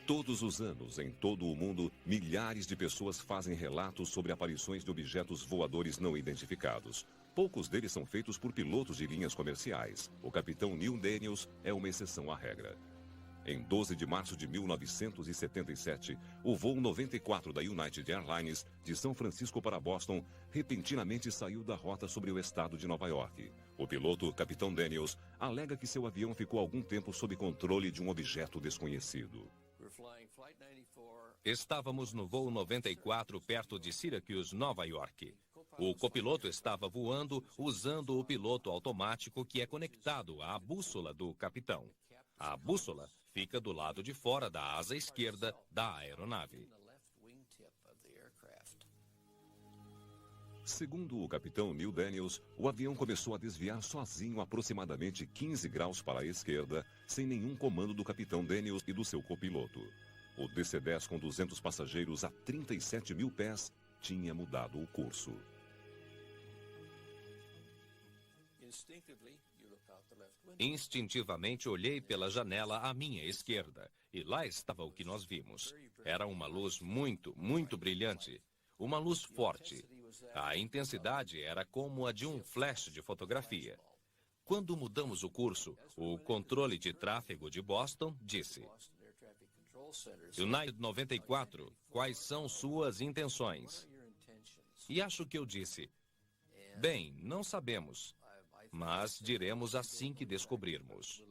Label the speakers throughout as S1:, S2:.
S1: Todos os anos, em todo o mundo, milhares de pessoas fazem relatos sobre aparições de objetos voadores não identificados. Poucos deles são feitos por pilotos de linhas comerciais. O capitão Neil Daniels é uma exceção à regra. Em 12 de março de 1977, o voo 94 da United Airlines, de São Francisco para Boston, repentinamente saiu da rota sobre o estado de Nova York. O piloto, capitão Daniels, alega que seu avião ficou algum tempo sob controle de um objeto desconhecido.
S2: Estávamos no voo 94 perto de Syracuse, Nova York. O copiloto estava voando usando o piloto automático que é conectado à bússola do capitão. A bússola fica do lado de fora da asa esquerda da aeronave.
S1: Segundo o capitão Neil Daniels, o avião começou a desviar sozinho aproximadamente 15 graus para a esquerda, sem nenhum comando do capitão Daniels e do seu copiloto. O DC-10 com 200 passageiros a 37 mil pés tinha mudado o curso.
S2: Instintivamente olhei pela janela à minha esquerda, e lá estava o que nós vimos. Era uma luz muito, muito brilhante. Uma luz forte. A intensidade era como a de um flash de fotografia. Quando mudamos o curso, o controle de tráfego de Boston disse: United 94, quais são suas intenções? E acho que eu disse: bem, não sabemos, mas diremos assim que descobrirmos.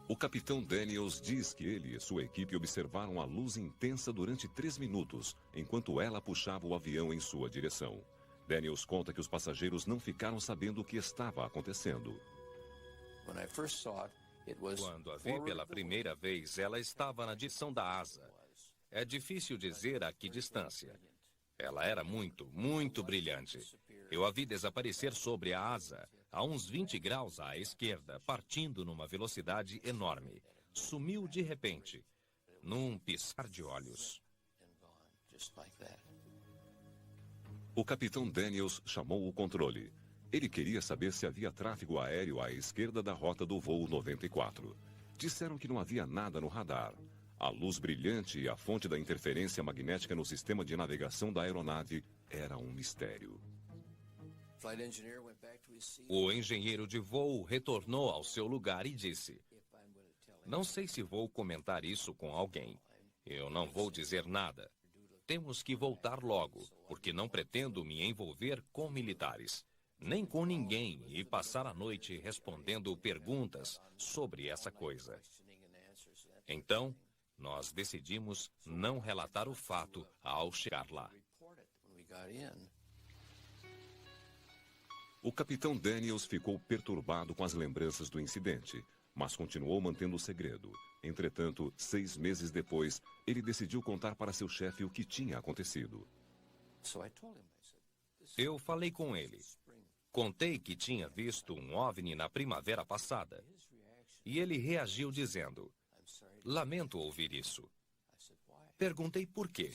S1: O capitão Daniels diz que ele e sua equipe observaram a luz intensa durante 3 minutos, enquanto ela puxava o avião em sua direção. Daniels conta que os passageiros não ficaram sabendo o que estava acontecendo.
S2: Quando a vi pela primeira vez, ela estava na direção da asa. É difícil dizer a que distância. Ela era muito, muito brilhante. Eu a vi desaparecer sobre a asa, a uns 20 graus à esquerda, partindo numa velocidade enorme. Sumiu de repente, num piscar de olhos.
S1: O capitão Daniels chamou o controle. Ele queria saber se havia tráfego aéreo à esquerda da rota do voo 94. Disseram que não havia nada no radar. A luz brilhante e a fonte da interferência magnética no sistema de navegação da aeronave era um mistério.
S2: O engenheiro de voo retornou ao seu lugar e disse: não sei se vou comentar isso com alguém. Eu não vou dizer nada. Temos que voltar logo, porque não pretendo me envolver com militares, nem com ninguém, e passar a noite respondendo perguntas sobre essa coisa. Então, nós decidimos não relatar o fato ao chegar lá.
S1: O capitão Daniels ficou perturbado com as lembranças do incidente, mas continuou mantendo o segredo. Entretanto, 6 meses depois, ele decidiu contar para seu chefe o que tinha acontecido.
S2: Eu falei com ele. Contei que tinha visto um OVNI na primavera passada. E ele reagiu dizendo: lamento ouvir isso. Perguntei por quê.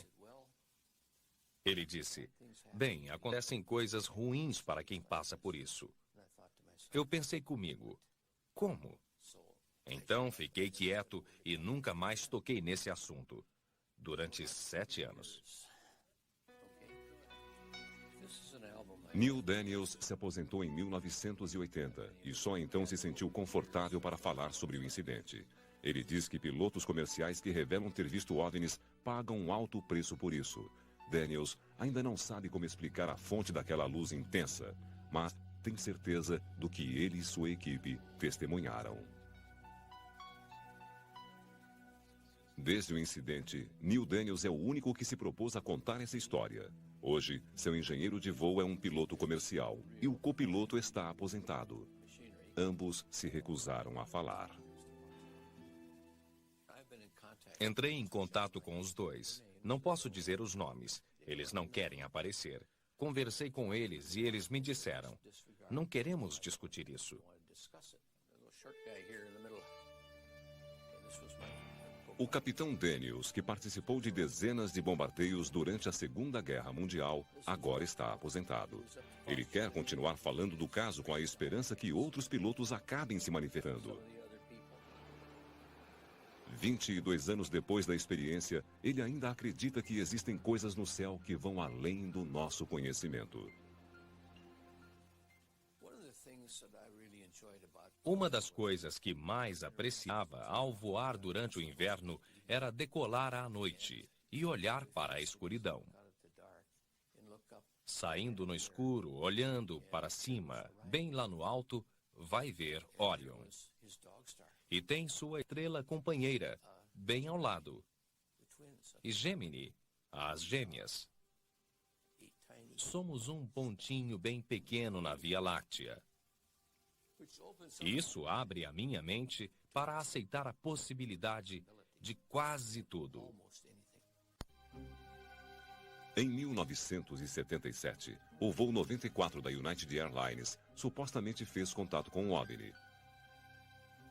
S2: Ele disse: bem, acontecem coisas ruins para quem passa por isso. Eu pensei comigo: como? Então fiquei quieto e nunca mais toquei nesse assunto. Durante 7 anos.
S1: Neil Daniels se aposentou em 1980 e só então se sentiu confortável para falar sobre o incidente. Ele diz que pilotos comerciais que revelam ter visto OVNIs pagam um alto preço por isso. Daniels ainda não sabe como explicar a fonte daquela luz intensa, mas tem certeza do que ele e sua equipe testemunharam. Desde o incidente, Neil Daniels é o único que se propôs a contar essa história. Hoje, seu engenheiro de voo é um piloto comercial e o copiloto está aposentado. Ambos se recusaram a falar.
S2: Entrei em contato com os dois. Não posso dizer os nomes. Eles não querem aparecer. Conversei com eles e eles me disseram: não queremos discutir isso.
S1: O capitão Daniels, que participou de dezenas de bombardeios durante a Segunda Guerra Mundial, agora está aposentado. Ele quer continuar falando do caso com a esperança que outros pilotos acabem se manifestando. 22 anos depois da experiência, ele ainda acredita que existem coisas no céu que vão além do nosso conhecimento.
S2: Uma das coisas que mais apreciava ao voar durante o inverno era decolar à noite e olhar para a escuridão. Saindo no escuro, olhando para cima, bem lá no alto, vai ver Orion. E tem sua estrela companheira, bem ao lado. E Gemini, as gêmeas. Somos um pontinho bem pequeno na Via Láctea. Isso abre a minha mente para aceitar a possibilidade de quase tudo.
S1: Em 1977, o voo 94 da United Airlines supostamente fez contato com um OVNI.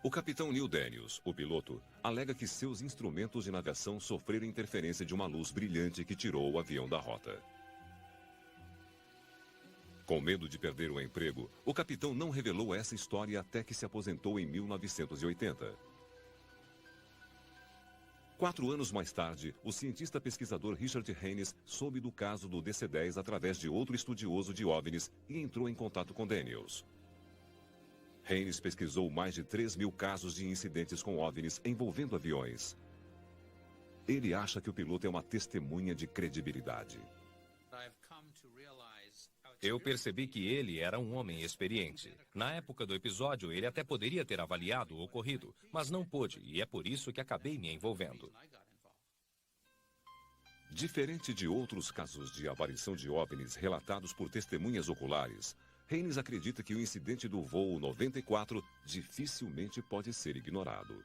S1: O capitão Neil Daniels, o piloto, alega que seus instrumentos de navegação sofreram interferência de uma luz brilhante que tirou o avião da rota. Com medo de perder o emprego, o capitão não revelou essa história até que se aposentou em 1980. 4 anos mais tarde, o cientista pesquisador Richard Haynes soube do caso do DC-10 através de outro estudioso de OVNIs e entrou em contato com Daniels. Haynes pesquisou mais de 3.000 casos de incidentes com OVNIs envolvendo aviões. Ele acha que o piloto é uma testemunha de credibilidade.
S2: Eu percebi que ele era um homem experiente. Na época do episódio, ele até poderia ter avaliado o ocorrido, mas não pôde, e é por isso que acabei me envolvendo.
S1: Diferente de outros casos de aparição de OVNIs relatados por testemunhas oculares, Haynes acredita que o incidente do voo 94 dificilmente pode ser ignorado.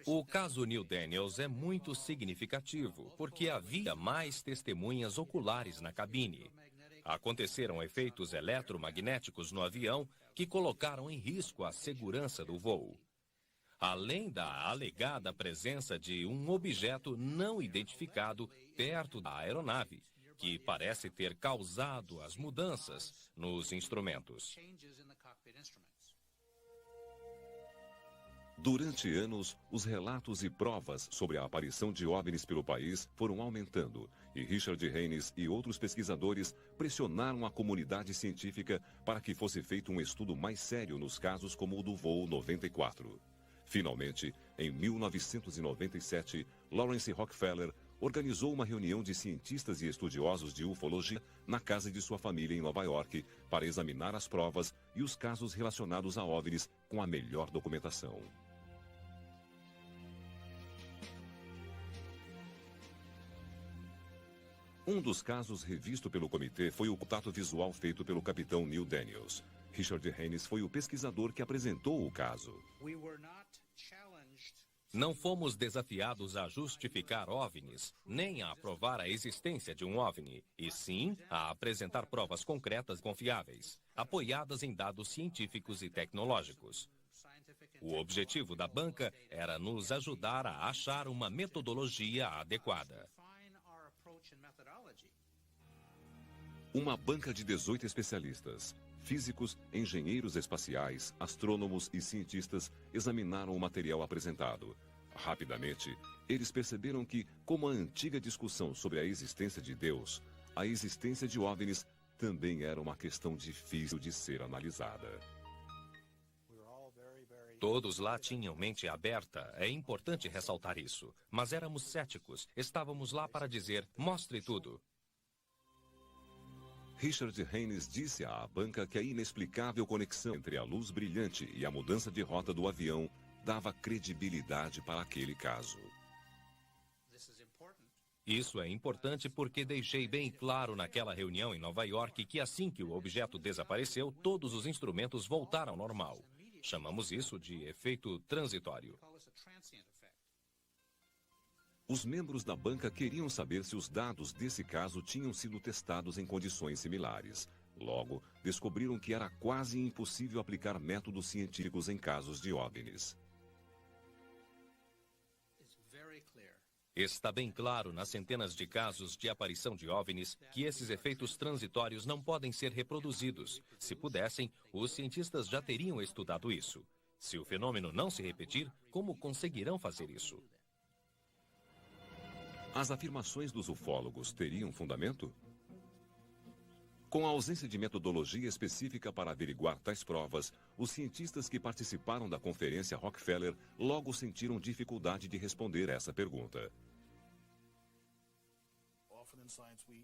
S2: O caso Neil Daniels é muito significativo, porque havia mais testemunhas oculares na cabine. Aconteceram efeitos eletromagnéticos no avião que colocaram em risco a segurança do voo. Além da alegada presença de um objeto não identificado perto da aeronave, que parece ter causado as mudanças nos instrumentos.
S1: Durante anos, os relatos e provas sobre a aparição de OVNIs pelo país foram aumentando, e Richard Haynes e outros pesquisadores pressionaram a comunidade científica para que fosse feito um estudo mais sério nos casos como o do voo 94. Finalmente, em 1997, Lawrence Rockefeller organizou uma reunião de cientistas e estudiosos de ufologia na casa de sua família em Nova York para examinar as provas e os casos relacionados a OVNIs com a melhor documentação. Um dos casos revisto pelo comitê foi o contato visual feito pelo capitão Neil Daniels. Richard Haynes foi o pesquisador que apresentou o caso.
S2: Não fomos desafiados a justificar OVNIs, nem a provar a existência de um OVNI, e sim a apresentar provas concretas e confiáveis, apoiadas em dados científicos e tecnológicos. O objetivo da banca era nos ajudar a achar uma metodologia adequada.
S1: Uma banca de 18 especialistas, físicos, engenheiros espaciais, astrônomos e cientistas examinaram o material apresentado. Rapidamente, eles perceberam que, como a antiga discussão sobre a existência de Deus, a existência de OVNIs também era uma questão difícil de ser analisada.
S2: Todos lá tinham mente aberta, é importante ressaltar isso. Mas éramos céticos, estávamos lá para dizer, mostre tudo.
S1: Richard Haynes disse à banca que a inexplicável conexão entre a luz brilhante e a mudança de rota do avião dava credibilidade para aquele caso.
S2: Isso é importante porque deixei bem claro naquela reunião em Nova York que assim que o objeto desapareceu, todos os instrumentos voltaram ao normal. Chamamos isso de efeito transitório.
S1: Os membros da banca queriam saber se os dados desse caso tinham sido testados em condições similares. Logo, descobriram que era quase impossível aplicar métodos científicos em casos de OVNIs.
S2: Está bem claro nas centenas de casos de aparição de OVNIs que esses efeitos transitórios não podem ser reproduzidos. Se pudessem, os cientistas já teriam estudado isso. Se o fenômeno não se repetir, como conseguirão fazer isso?
S1: As afirmações dos ufólogos teriam fundamento? Com a ausência de metodologia específica para averiguar tais provas, os cientistas que participaram da conferência Rockefeller logo sentiram dificuldade de responder essa pergunta.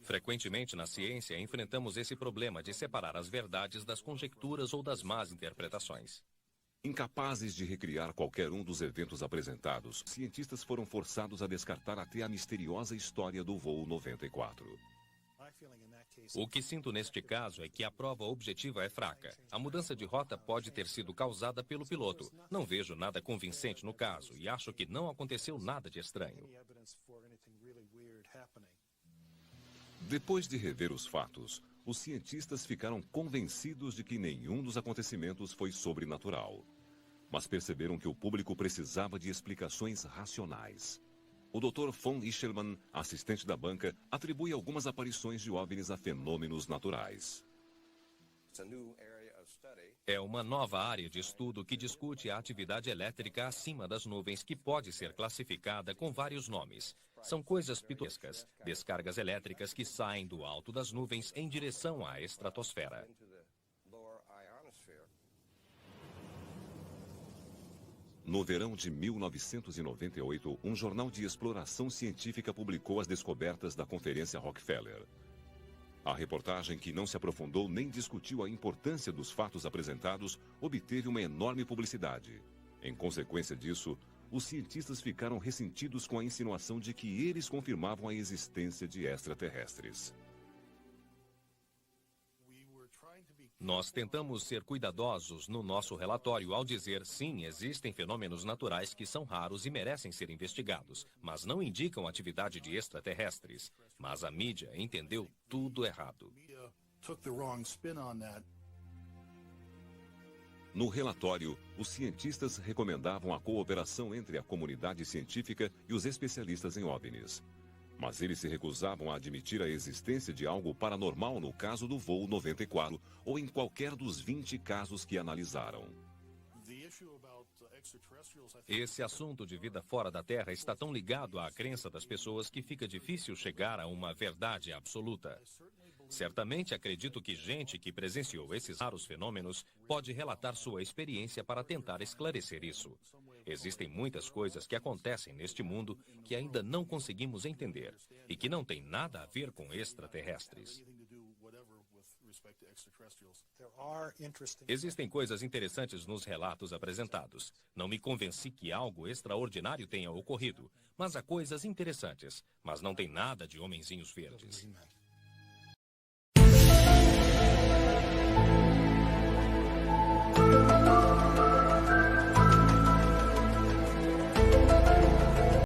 S2: Frequentemente na ciência enfrentamos esse problema de separar as verdades das conjecturas ou das más interpretações.
S1: Incapazes de recriar qualquer um dos eventos apresentados, cientistas foram forçados a descartar até a misteriosa história do voo 94.
S2: O que sinto neste caso é que a prova objetiva é fraca. A mudança de rota pode ter sido causada pelo piloto. Não vejo nada convincente no caso e acho que não aconteceu nada de estranho.
S1: Depois de rever os fatos, os cientistas ficaram convencidos de que nenhum dos acontecimentos foi sobrenatural. Mas perceberam que o público precisava de explicações racionais. O Dr. von Ischermann, assistente da banca, atribui algumas aparições de OVNIs a fenômenos naturais.
S2: É uma nova área de estudo que discute a atividade elétrica acima das nuvens, que pode ser classificada com vários nomes. São coisas pitorescas, descargas elétricas que saem do alto das nuvens em direção à estratosfera.
S1: No verão de 1998, um jornal de exploração científica publicou as descobertas da Conferência Rockefeller. A reportagem, que não se aprofundou nem discutiu a importância dos fatos apresentados, obteve uma enorme publicidade. Em consequência disso, os cientistas ficaram ressentidos com a insinuação de que eles confirmavam a existência de extraterrestres.
S2: Nós tentamos ser cuidadosos no nosso relatório ao dizer sim, existem fenômenos naturais que são raros e merecem ser investigados, mas não indicam atividade de extraterrestres. Mas a mídia entendeu tudo errado.
S1: No relatório, os cientistas recomendavam a cooperação entre a comunidade científica e os especialistas em OVNIs. Mas eles se recusavam a admitir a existência de algo paranormal no caso do voo 94 ou em qualquer dos 20 casos que analisaram.
S2: Esse assunto de vida fora da Terra está tão ligado à crença das pessoas que fica difícil chegar a uma verdade absoluta. Certamente acredito que gente que presenciou esses raros fenômenos pode relatar sua experiência para tentar esclarecer isso. Existem muitas coisas que acontecem neste mundo que ainda não conseguimos entender e que não têm nada a ver com extraterrestres. Existem coisas interessantes nos relatos apresentados. Não me convenci que algo extraordinário tenha ocorrido, mas há coisas interessantes, mas não tem nada de homenzinhos verdes.